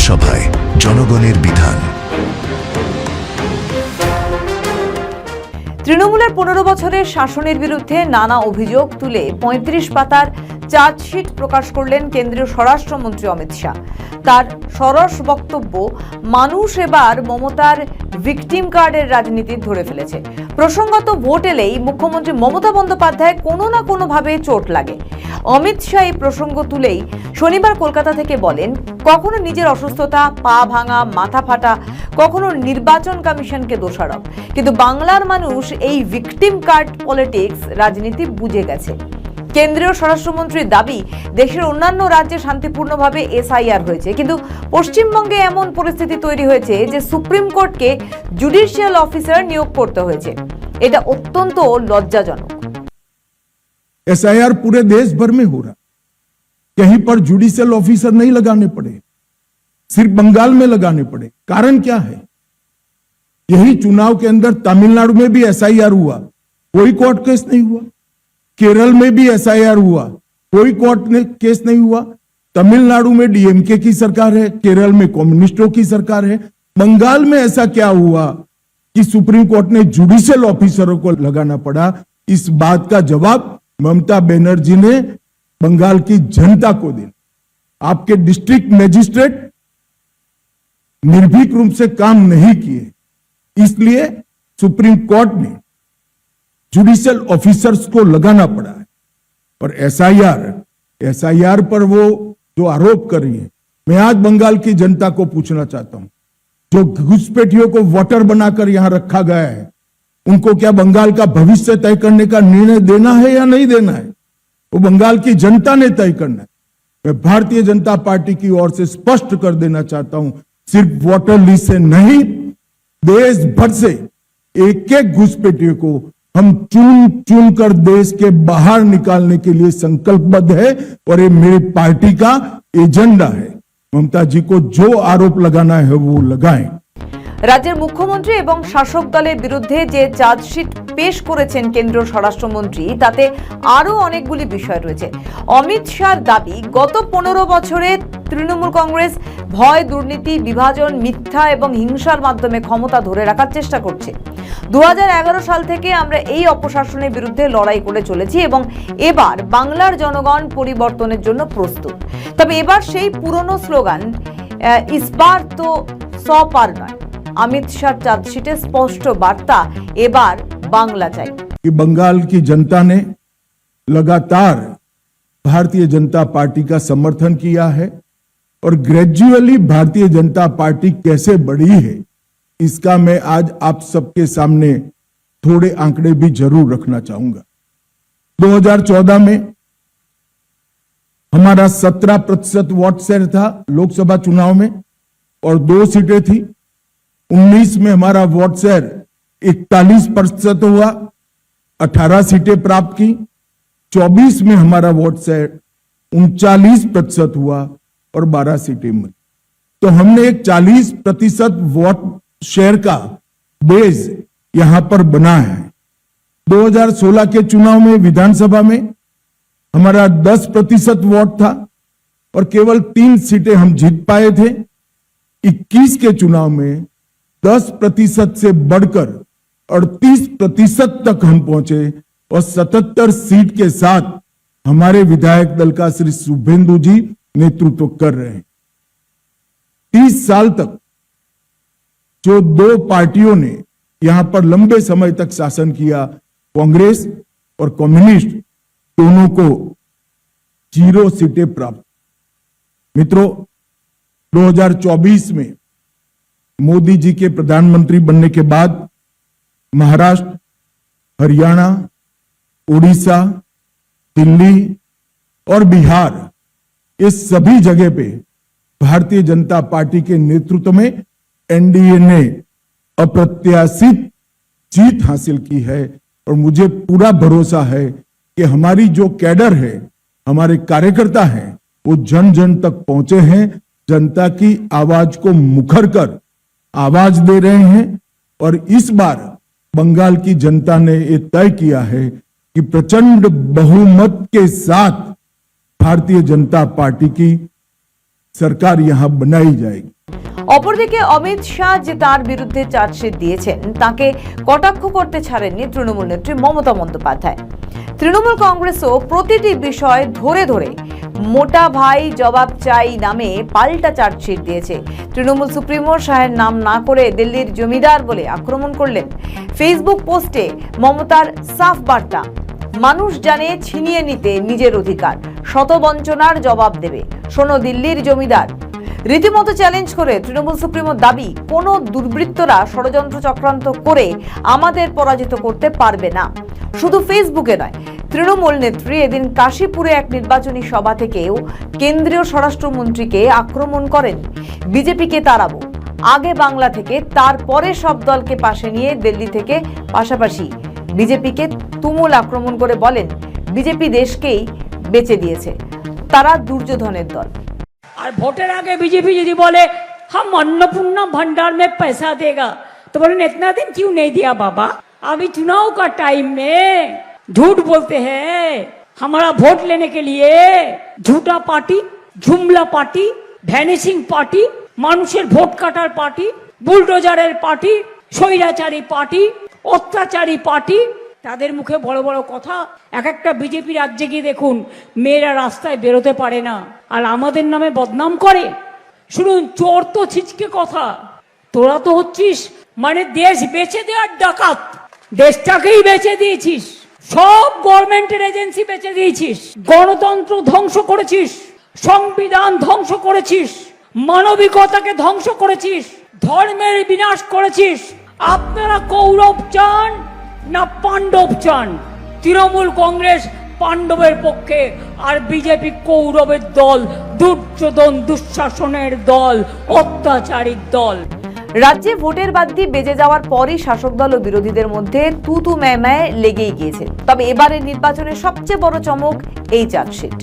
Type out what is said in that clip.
বিধানসভায় জনগণের বিধান। তৃণমূলের 15 বছরের শাসনের বিরুদ্ধে নানা অভিযোগ তুলে 35 পাতার চার্জশিট প্রকাশ করলেন কেন্দ্রীয় স্বরাষ্ট্রমন্ত্রী অমিত শাহ। তার সরস বক্তব্য, মানুষ এবার মমতার ভিকটিম কার্ডের রাজনীতি ধরে ফেলেছে। প্রসঙ্গত ভোট এলেই মুখ্যমন্ত্রী মমতা বন্দ্যোপাধ্যায় কোনো না কোনোভাবে চোট লাগে। অমিত শাহ এই প্রসঙ্গ তুলেই শনিবার কলকাতা থেকে বলেন, কখনো নিজের অসুস্থতা, পা ভাঙা, মাথা ফাটা, কখনো নির্বাচন কমিশনকে দোষারোপ, কিন্তু বাংলার মানুষ এই ভিকটিম কার্ড পলিটিক্স রাজনীতি বুঝে গেছে। কেন্দ্রীয় স্বরাষ্ট্রমন্ত্রীর দাবি, দেশের অন্যান্য রাজ্যে শান্তিপূর্ণভাবে এসআইআর হয়েছে, কিন্তু পশ্চিমবঙ্গে এমন পরিস্থিতি তৈরি হয়েছে যে সুপ্রিম কোর্টকে জুডিশিয়াল অফিসার নিয়োগ করতে হয়েছে। এটা অত্যন্ত লজ্জাজনক। एसआईआर पूरे देश भर में हो रहा, कहीं पर जुडिशियल ऑफिसर नहीं लगाने पड़े, सिर्फ बंगाल में लगाने पड़े। कारण क्या है? यही चुनाव के अंदर तमिलनाडु में भी एसआईआर हुआ, कोई कोर्ट केस नहीं हुआ। केरल में भी एसआईआर हुआ, कोई कोर्ट केस नहीं हुआ। तमिलनाडु में डीएमके की सरकार है, केरल में कम्युनिस्टों की सरकार है। बंगाल में ऐसा क्या हुआ कि सुप्रीम कोर्ट ने जुडिशियल ऑफिसरों को लगाना पड़ा? इस बात का जवाब ममता बनर्जी ने बंगाल की जनता को दिया। आपके डिस्ट्रिक्ट मजिस्ट्रेट निर्भीक रूप से काम नहीं किए, इसलिए सुप्रीम कोर्ट ने जुडिशियल ऑफिसर्स को लगाना पड़ा है। और एसआईआर पर वो जो आरोप कर रही है, मैं आज बंगाल की जनता को पूछना चाहता हूं, जो घुसपैठियों को वोटर बनाकर यहां रखा गया है, उनको क्या बंगाल का भविष्य तय करने का निर्णय देना है या नहीं देना है? वो बंगाल की जनता ने तय करना है। मैं भारतीय जनता पार्टी की ओर से स्पष्ट कर देना चाहता हूं, सिर्फ वोटर लिस्ट से नहीं, देश भर से एक एक घुसपैठियों को हम चुन कर देश के बाहर निकालने के लिए संकल्पबद्ध है। और ये मेरी पार्टी का एजेंडा है। ममता जी को जो आरोप लगाना है वो लगाएं। রাজ্যের মুখ্যমন্ত্রী এবং শাসক দলের বিরুদ্ধে যে চার্জশিট পেশ করেছেন কেন্দ্রীয় স্বরাষ্ট্রমন্ত্রী, তাতে আরো অনেকগুলি বিষয় রয়েছে। অমিত শাহর দাবি, গত 15 বছরে তৃণমূল কংগ্রেস ভয়, দুর্নীতি, বিভাজন, মিথ্যা এবং হিংসার মাধ্যমে ক্ষমতা ধরে রাখার চেষ্টা করছে। 2011 সাল থেকে আমরা এই অপশাসনের বিরুদ্ধে লড়াই করে চলেছি এবং এবার বাংলার জনগণ পরিবর্তনের জন্য প্রস্তুত। তবে এবার সেই পুরনো স্লোগান ইসবার তো 100 পার নয়। अमित शाह चार्जशीटे स्पष्ट वार्ता, एबार बांग्ला चाहिए कि बंगाल की जनता ने लगातार भारतीय जनता पार्टी का समर्थन किया है और ग्रेजुअली भारतीय जनता पार्टी कैसे बढ़ी है, इसका मैं आज आप सबके सामने थोड़े आंकड़े भी जरूर रखना चाहूंगा। 2014 में हमारा 17% वोट शेयर था लोकसभा चुनाव में और 2 सीटें थी। 19 में हमारा वोट शेयर 41% हुआ, 18 सीटें प्राप्त की। 24 में हमारा वोट शेयर 39% हुआ और 12 सीटें मिली। तो हमने एक 40% वोट शेयर का बेस यहां पर बना है। 2016 के चुनाव में विधानसभा में हमारा 10% वोट था और केवल 3 सीटें हम जीत पाए थे। 21 के चुनाव में 10% से बढ़कर 38% तक हम पहुंचे और 77 सीट के साथ हमारे विधायक दल का श्री शुभेंदु जी नेतृत्व कर रहे हैं। 30 साल तक जो 2 पार्टियों ने यहां पर लंबे समय तक शासन किया, कांग्रेस और कम्युनिस्ट, दोनों को 0 सीटें प्राप्त। मित्रों, 2024 में मोदी जी के प्रधानमंत्री बनने के बाद महाराष्ट्र, हरियाणा, उड़ीसा, दिल्ली और बिहार, ये सभी जगह पे भारतीय जनता पार्टी के नेतृत्व में एनडीए ने अप्रत्याशित जीत हासिल की है। और मुझे पूरा भरोसा है कि हमारी जो कैडर है, हमारे कार्यकर्ता हैं, वो जन जन तक पहुंचे हैं, जनता की आवाज को मुखर कर आवाज दे रहे हैं। और इस बार बंगाल की जनता ने यह तय किया है कि प्रचंड बहुमत के साथ भारतीय जनता पार्टी की सरकार यहाँ बनाई जाएगी। অপরদিকে অমিত শাহ যে তার বিরুদ্ধে চার্জশিট দিয়েছেন তাকে কটাক্ষ করতে ছাড়েননি তৃণমূল নেত্রী মমতা বন্দ্যোপাধ্যায়। তৃণমূল কংগ্রেসও প্রতিটি বিষয় ধরে ধরে মোটা ভাই জবাব চাই নামে পাল্টা চার্জশিট দিয়েছে। তৃণমূল সুপ্রিমো শাহের নাম না করে দিল্লির জমিদার বলে আক্রমণ করলেন। ফেসবুক পোস্টে মমতার সাফ বার্তা, মানুষ জানে ছিনিয়ে নিতে নিজের অধিকার, শত বঞ্চনার জবাব দেবে, শোনো দিল্লির জমিদার। রীতিমতো চ্যালেঞ্জ করে তৃণমূল সুপ্রিমোর দাবি, কোনো দুর্বৃত্তরা ষড়যন্ত্র চক্রান্ত করে আমাদের পরাজিত করতে পারবে না। শুধু ফেসবুকে নয়, তৃণমূল নেত্রী এদিন কাশীপুরে এক নির্বাচনী সভা থেকেও কেন্দ্রীয় স্বরাষ্ট্রমন্ত্রীকে আক্রমণ করেন। বিজেপিকে তাড়াবো, আগে বাংলা থেকে, তারপরে সব দলকে পাশে নিয়ে দিল্লি থেকে পাশাপাশি বিজেপিকে তুমুল আক্রমণ করে বলেন, বিজেপি দেশকেই বেচে দিয়েছে, তারা দুর্যোধনের দল। और वोटर आगे बीजेपी यदि बोले हम अन्नपूर्णा भंडार में पैसा देगा तो बोले इतना दिन क्यों नहीं दिया बाबा? अभी चुनाव का टाइम में झूठ बोलते हैं हमारा वोट लेने के लिए। झूठा पार्टी, झुमला पार्टी, ভ্যানিশিং পার্টি, মানুষের ভোট কাটার পার্টি, বুলডোজারের পার্টি, স্বৈরাচারী পার্টি, অত্যাচারী পার্টি। তাদের মুখে বড় বড় কথা। এক একটা বিজেপি রাজ্যে গিয়ে দেখুন মেয়েরা রাস্তায় বেরোতে পারে না, আর আমাদের নামে বদনাম করে। শুনুন, চোর তো ছিচকে কথা, তোরা তো হচ্ছিস মানে দেশ বেচে দেওয়ার ডাকাত। দেশটাকেই বেচে দিয়েছিস, সব গভর্নমেন্টের এজেন্সি বেচে দিয়েছিস, গণতন্ত্র ধ্বংস করেছিস, সংবিধান ধ্বংস করেছিস, মানবিকতাকে ধ্বংস করেছিস, ধর্মের বিনাশ করেছিস। আপনারা কৌরব চান না পাণ্ডব চান? তৃণমূল কংগ্রেস পাণ্ডবের পক্ষে, আর বিজেপি কৌরবের দল, দুর্যোধন দুঃশাসনের দল, অত্যাচারীর দল। রাজ্যে ভোটের বাদ্যি বেজে যাওয়ার পরই শাসক দল ও বিরোধীদের মধ্যে তু তু ম্যায় লেগেই গিয়েছে। তবে এবারের নির্বাচনের সবচেয়ে বড় চমক এই চার্জশিট।